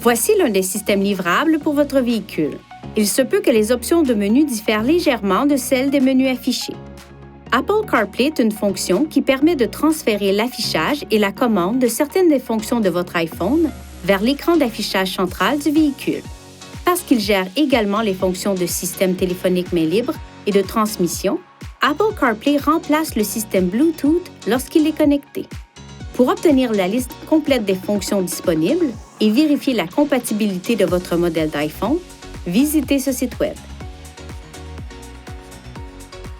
Voici l'un des systèmes livrables pour votre véhicule. Il se peut que les options de menu diffèrent légèrement de celles des menus affichés. Apple CarPlay est une fonction qui permet de transférer l'affichage et la commande de certaines des fonctions de votre iPhone vers l'écran d'affichage central du véhicule. Parce qu'il gère également les fonctions de système téléphonique main libre et de transmission, Apple CarPlay remplace le système Bluetooth lorsqu'il est connecté. Pour obtenir la liste complète des fonctions disponibles et vérifier la compatibilité de votre modèle d'iPhone, visitez ce site Web.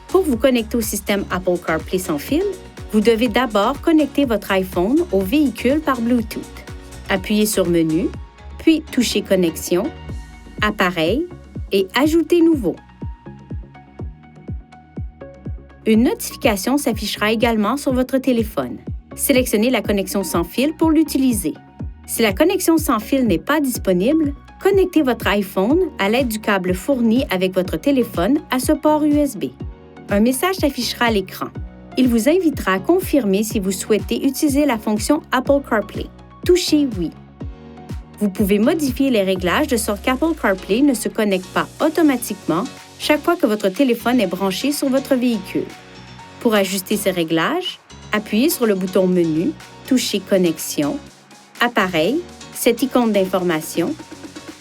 Pour vous connecter au système Apple CarPlay sans fil, vous devez d'abord connecter votre iPhone au véhicule par Bluetooth. Appuyez sur Menu, puis touchez Connexion, Appareil et Ajouter nouveau. Une notification s'affichera également sur votre téléphone. Sélectionnez la connexion sans fil pour l'utiliser. Si la connexion sans fil n'est pas disponible, connectez votre iPhone à l'aide du câble fourni avec votre téléphone à ce port USB. Un message s'affichera à l'écran. Il vous invitera à confirmer si vous souhaitez utiliser la fonction Apple CarPlay. Touchez Oui. Vous pouvez modifier les réglages de sorte qu'Apple CarPlay ne se connecte pas automatiquement chaque fois que votre téléphone est branché sur votre véhicule. Pour ajuster ces réglages, appuyez sur le bouton Menu, touchez Connexion, Appareil, cette icône d'information,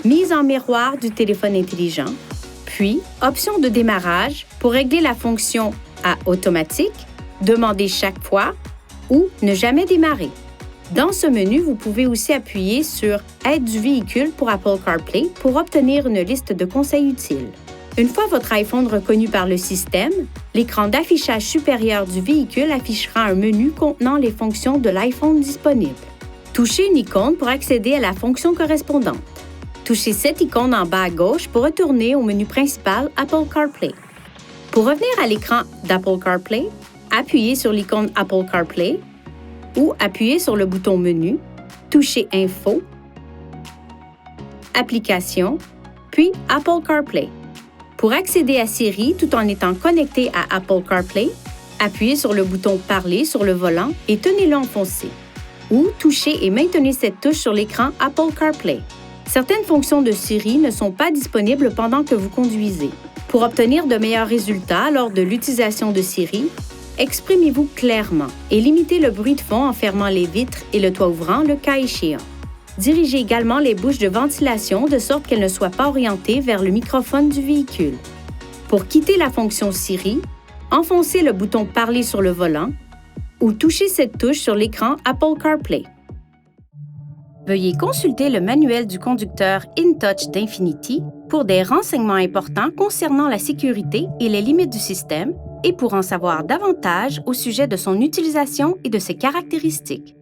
Mise en miroir du téléphone intelligent, puis Option de démarrage pour régler la fonction à automatique, demander chaque fois ou ne jamais démarrer. Dans ce menu, vous pouvez aussi appuyer sur Aide du véhicule pour Apple CarPlay pour obtenir une liste de conseils utiles. Une fois votre iPhone reconnu par le système, l'écran d'affichage supérieur du véhicule affichera un menu contenant les fonctions de l'iPhone disponibles. Touchez une icône pour accéder à la fonction correspondante. Touchez cette icône en bas à gauche pour retourner au menu principal Apple CarPlay. Pour revenir à l'écran d'Apple CarPlay, appuyez sur l'icône Apple CarPlay ou appuyez sur le bouton Menu, touchez Info, Applications, puis Apple CarPlay. Pour accéder à Siri tout en étant connecté à Apple CarPlay, appuyez sur le bouton Parler sur le volant et tenez-le enfoncé. Ou touchez et maintenez cette touche sur l'écran Apple CarPlay. Certaines fonctions de Siri ne sont pas disponibles pendant que vous conduisez. Pour obtenir de meilleurs résultats lors de l'utilisation de Siri, exprimez-vous clairement et limitez le bruit de fond en fermant les vitres et le toit ouvrant le cas échéant. Dirigez également les bouches de ventilation de sorte qu'elles ne soient pas orientées vers le microphone du véhicule. Pour quitter la fonction Siri, enfoncez le bouton Parler sur le volant ou touchez cette touche sur l'écran Apple CarPlay. Veuillez consulter le manuel du conducteur InTouch d'Infinity pour des renseignements importants concernant la sécurité et les limites du système et pour en savoir davantage au sujet de son utilisation et de ses caractéristiques.